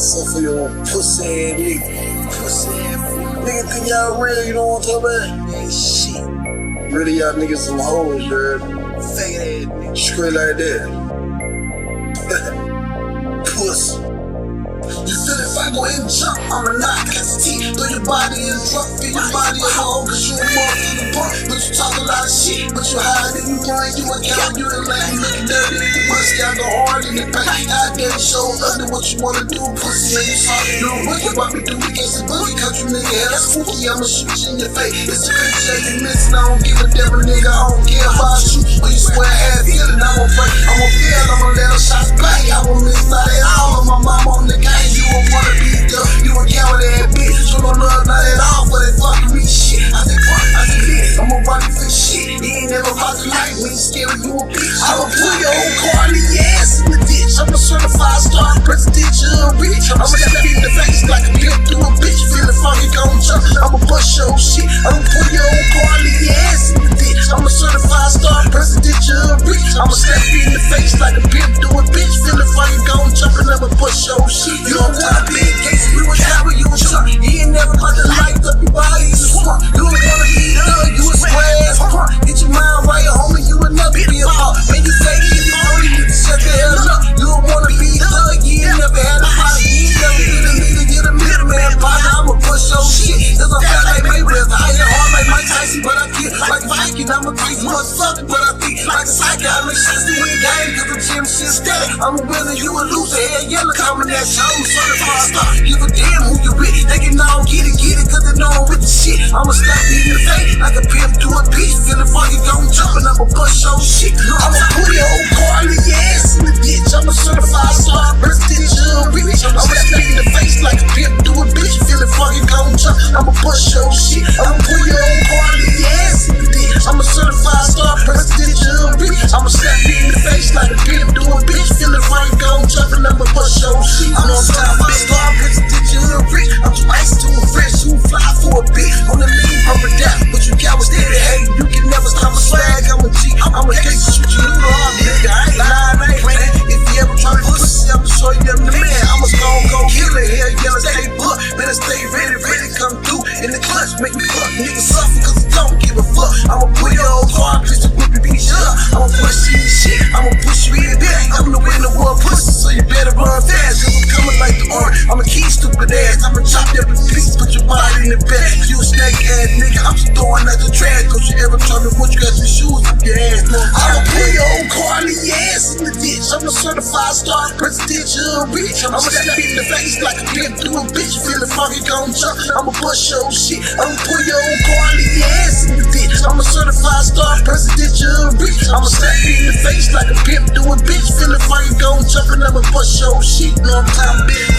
Except for your pussy ass nigga. Pussy ass nigga think y'all real, you know what I'm talking about? Man, shit. Really, y'all niggas some hoes, you faggot ass nigga. Straight like that. Pussy. You feel if I go ahead and jump, I'ma knock at the teeth. Throw your body in the truck, feel your body a hoe, cause you a motherfucking punk. But you talk a lot of shit, but you hide and you run, you a coward, you a lame, looking dirty. You must got go hard in the paint. I dare show under what you wanna do, pussy. And you sorry, you don't wicked what we do against the boogie country nigga. Yeah, that's spooky, I'ma shoot you in your face. It's a picture you missing, I don't give a damn nigga, I don't care about you. When you swear half feeling, I'ma pray, I'ma feel, I'ma let them shots bang. I won't miss not at all of my mama on the game. You don't wanna be there, you a coward ass bitch. You don't love not at all for that fucking me shit. I said fuck, I said bitch, I'ma run you for shit. You ain't never about to like me, scary, you a bitch. I'ma pull your old car in the ass in the ditch. I'm a certified star, presidential bitch. I'ma slap you in the face like a pimp to a bitch. Feeling funky, gon' jump, I'ma bust your shit. I'ma pull your old car in the ass in the ditch. I'm a certified star, presidential bitch. I'ma slap you in the face like a pimp to a bitch. Feeling funky, gon' jump, and I'ma bust your shit. You don't wanna be a gangster, you a coward, you a chump. You ain't never about to light up your body, you a swamp. You don't wanna be done, you a square ass punk. Get your mind right, homie, you will never be a punk. Man, you fake it, you only need to shut the hell up. You don't wanna be done, you ain't never had a body. You ain't never been a nigga, get a middleman body. I'ma push your shit, cause I'm fat like Mayweather. I ain't hard like Mike Tyson, but I kill like Viking. I'm a crazy motherfucker, but I think like a psychic. I make shots to win game, cause the gym shit steady. I'm a winner, you a loser, head yellow, coming that show. Certified star, give a damn who you with. They can all get it, cause they know I'm with the shit. I'ma slap you in the face like a pimp to a bitch. Feeling funky, gon' jump, and I'ma bust your shit. I'ma put your old car in your ass in the ditch. I'm a certified star, presidential bitch. I'ma slap you in the face like a pimp to a bitch. Feeling funky, gon' jump, I'ma bust your shit. I'ma put your old car in your ass in the ditch. I'm a certified star, presidential bitch. I'ma slap you in the face like a pimp to a bitch. Feeling funky, gon' jump, and I'ma bust your shit. I'm a certified star, presidential bitch. I'm too ice to a fresh, you fly for a bitch. On the lean, I'm a down, but you cowards steady hating. You can never stop a swag, I'm a G. I'm a gangster, shoot you through the heart, nigga. I ain't lying, I ain't playing. If you ever try to pussy, I'ma show you I'm the man. I'm a stone cold killer, hell yeah, stay put. Better stay ready, come through in the clutch. Make me fuck, niggas suffer, cause I don't give a fuck. I'ma put your old car, bitch, to whip you, beat you up. I'ma push you in shit, I'ma push you in there. I'm the winner war pussy, so you better run fast. Cause I'm coming like the orange, I'ma keep stupid ass. I'ma chop every piece, put your body in the bag. You a snake ass nigga, I'm just throwing out the trash. Cause you ever try to what you got some shoes up your ass. I'ma put your old car in your ass in the ditch. I'm a certified star, presidential bitch. I'ma slap you in the face like a pimp to a bitch. Feeling funky, gon' jump, I'ma bust your shit. I'ma put your old car in your ass in the ditch. I'm a certified star, presidential bitch. I'ma slap you in the face like a pimp to a bitch. Feeling funky, gon' jump, and I'ma bust your shit. No, I'm time, bitch.